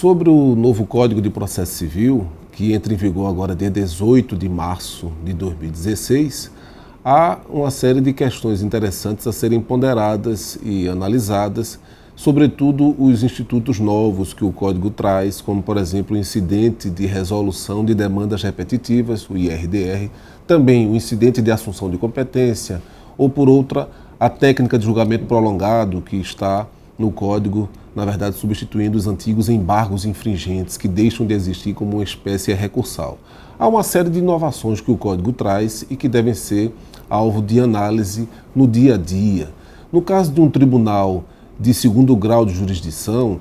Sobre o novo Código de Processo Civil, que entra em vigor agora dia 18 de março de 2016, há uma série de questões interessantes a serem ponderadas e analisadas, sobretudo os institutos novos que o Código traz, como, por exemplo, o incidente de resolução de demandas repetitivas, o IRDR, também o incidente de assunção de competência, ou, por outra, a técnica de julgamento prolongado, que está no Código, na verdade, substituindo os antigos embargos infringentes, que deixam de existir como uma espécie recursal. Há uma série de inovações que o Código traz e que devem ser alvo de análise no dia a dia. No caso de um tribunal de segundo grau de jurisdição,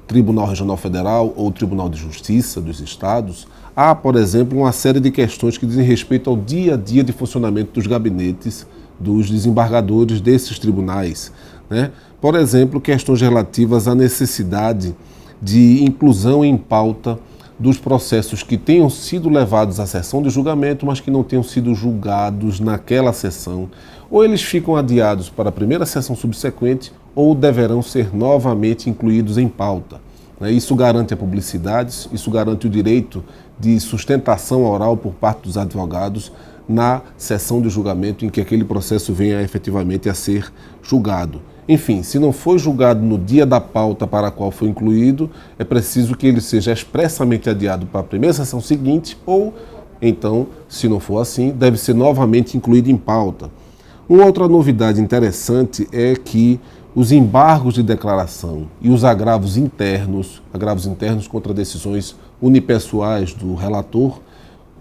Tribunal Regional Federal ou Tribunal de Justiça dos Estados, há, por exemplo, uma série de questões que dizem respeito ao dia a dia de funcionamento dos gabinetes dos desembargadores desses tribunais, né? Por exemplo, questões relativas à necessidade de inclusão em pauta dos processos que tenham sido levados à sessão de julgamento, mas que não tenham sido julgados naquela sessão, ou eles ficam adiados para a primeira sessão subsequente, ou deverão ser novamente incluídos em pauta. Isso garante a publicidade, isso garante o direito de sustentação oral por parte dos advogados na sessão de julgamento em que aquele processo venha efetivamente a ser julgado. Enfim, se não foi julgado no dia da pauta para a qual foi incluído, é preciso que ele seja expressamente adiado para a primeira sessão seguinte ou, então, se não for assim, deve ser novamente incluído em pauta. Uma outra novidade interessante é que os embargos de declaração e os agravos internos contra decisões unipessoais do relator,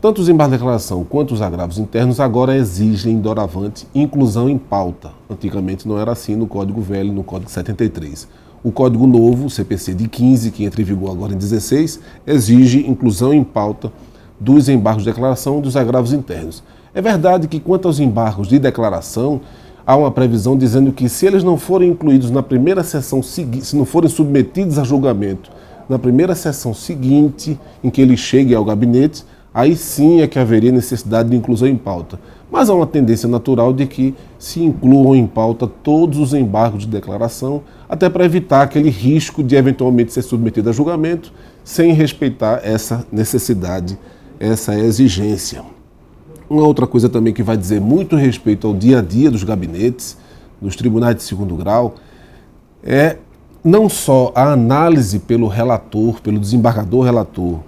tanto os embargos de declaração quanto os agravos internos agora exigem, doravante, inclusão em pauta. Antigamente não era assim no Código Velho, no Código 73. O Código Novo, o CPC de 15, que entra em vigor agora em 16, exige inclusão em pauta dos embargos de declaração e dos agravos internos. É verdade que, quanto aos embargos de declaração, há uma previsão dizendo que, se eles não forem incluídos na primeira sessão seguinte, se não forem submetidos a julgamento na primeira sessão seguinte em que ele chegue ao gabinete, aí sim é que haveria necessidade de inclusão em pauta. Mas há uma tendência natural de que se incluam em pauta todos os embargos de declaração, até para evitar aquele risco de eventualmente ser submetido a julgamento sem respeitar essa necessidade, essa exigência. Uma outra coisa também que vai dizer muito respeito ao dia a dia dos gabinetes, dos tribunais de segundo grau, é não só a análise pelo relator, pelo desembargador relator,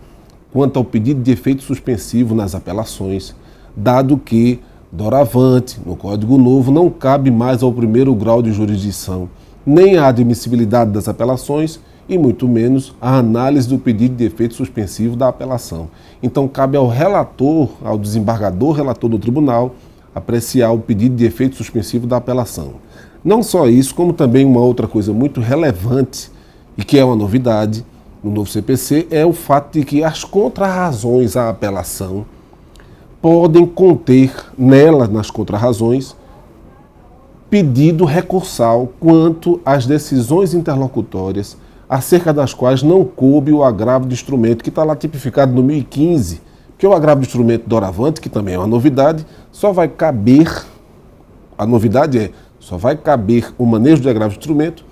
quanto ao pedido de efeito suspensivo nas apelações, dado que, doravante, no Código Novo, não cabe mais ao primeiro grau de jurisdição nem a admissibilidade das apelações e muito menos a análise do pedido de efeito suspensivo da apelação. Então, cabe ao relator, ao desembargador relator do tribunal, apreciar o pedido de efeito suspensivo da apelação. Não só isso, como também uma outra coisa muito relevante e que é uma novidade no novo CPC, é o fato de que as contrarrazões à apelação podem conter nelas, nas contrarrazões, pedido recursal quanto às decisões interlocutórias acerca das quais não coube o agravo de instrumento, que está lá tipificado no 1015, que o agravo de instrumento doravante, que também é uma novidade, só vai caber o manejo de agravo de instrumento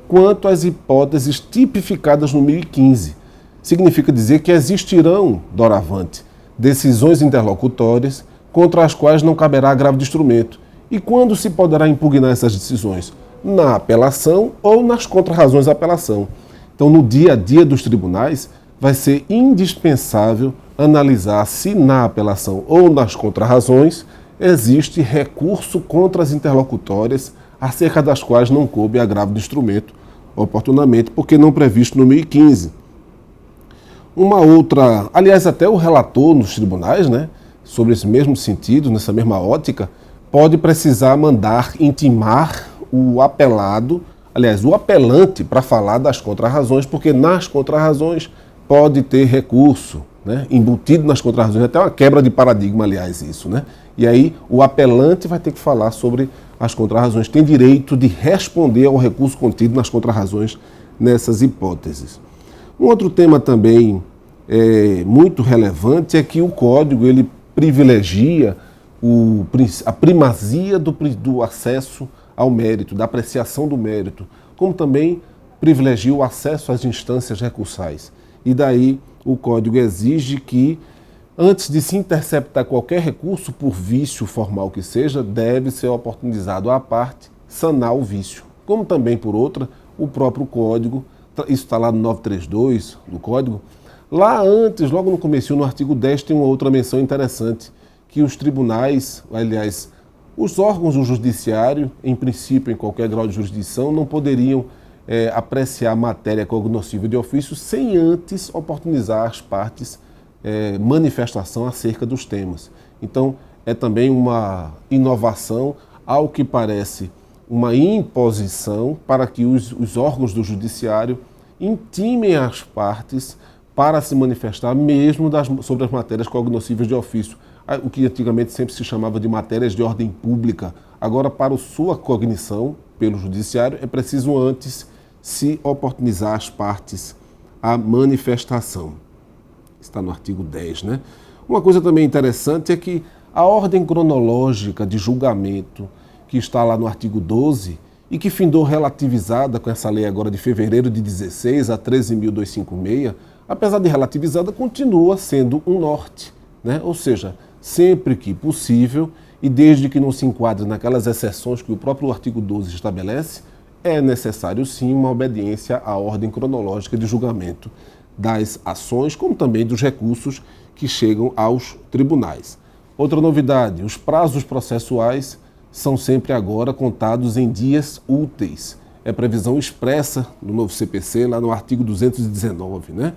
quanto às hipóteses tipificadas no 1015. Significa dizer que existirão, doravante, decisões interlocutórias contra as quais não caberá agravo de instrumento. E quando se poderá impugnar essas decisões? Na apelação ou nas contrarrazões à apelação. Então, no dia a dia dos tribunais, vai ser indispensável analisar se na apelação ou nas contrarrazões existe recurso contra as interlocutórias acerca das quais não coube agravo de instrumento oportunamente, porque não previsto no 1015. Uma outra, aliás, até o relator nos tribunais, né, sobre esse mesmo sentido, nessa mesma ótica, pode precisar mandar intimar o apelado, aliás, o apelante, para falar das contrarrazões, porque nas contrarrazões pode ter recurso, né, embutido nas contrarrazões, até uma quebra de paradigma, aliás, isso, né? E aí o apelante vai ter que falar sobre as contrarrazões, tem direito de responder ao recurso contido nas contrarrazões nessas hipóteses. Um outro tema também muito relevante é que o Código ele privilegia a primazia do acesso ao mérito, da apreciação do mérito, como também privilegia o acesso às instâncias recursais. E daí o Código exige que, antes de se interceptar qualquer recurso, por vício formal que seja, deve ser oportunizado à parte sanar o vício. Como também, por outra, o próprio Código, isso está lá no 932 do Código, lá antes, logo no começo, no artigo 10, tem uma outra menção interessante, que os tribunais, aliás, os órgãos do judiciário, em princípio, em qualquer grau de jurisdição, não poderiam apreciar matéria cognoscível de ofício sem antes oportunizar às partes manifestação acerca dos temas. Então, é também uma inovação, ao que parece uma imposição para que os órgãos do judiciário intimem as partes para se manifestar mesmo sobre as matérias cognoscíveis de ofício, o que antigamente sempre se chamava de matérias de ordem pública. Agora, para sua cognição pelo judiciário, é preciso antes se oportunizar às partes a manifestação. Está no artigo 10, né? Uma coisa também interessante é que a ordem cronológica de julgamento, que está lá no artigo 12, e que findou relativizada com essa lei agora de fevereiro de 16, a 13.256, apesar de relativizada, continua sendo um norte, né? Ou seja, sempre que possível, e desde que não se enquadre naquelas exceções que o próprio artigo 12 estabelece, é necessário sim uma obediência à ordem cronológica de julgamento das ações, como também dos recursos que chegam aos tribunais. Outra novidade, os prazos processuais são sempre agora contados em dias úteis. É previsão expressa no novo CPC, lá no artigo 219, né?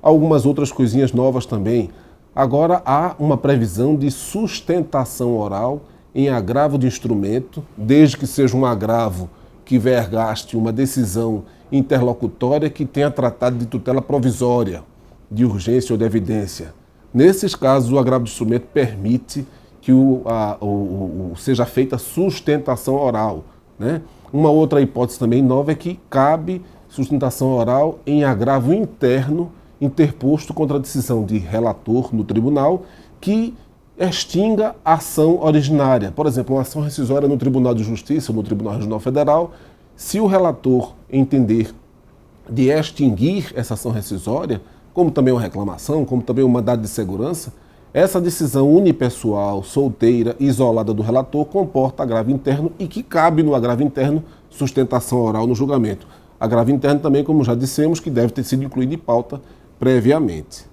Algumas outras coisinhas novas também. Agora há uma previsão de sustentação oral em agravo de instrumento, desde que seja um agravo que vergaste uma decisão interlocutória que tenha tratado de tutela provisória, de urgência ou de evidência. Nesses casos, o agravo de instrumento permite que seja feita sustentação oral, né? Uma outra hipótese também nova é que cabe sustentação oral em agravo interno interposto contra a decisão de relator no tribunal que extinga a ação originária. Por exemplo, uma ação rescisória no Tribunal de Justiça ou no Tribunal Regional Federal, se o relator entender de extinguir essa ação rescisória, como também uma reclamação, como também um mandado de segurança, essa decisão unipessoal, solteira, isolada do relator, comporta agravo interno e que cabe no agravo interno sustentação oral no julgamento. Agravo interno também, como já dissemos, que deve ter sido incluído em pauta previamente.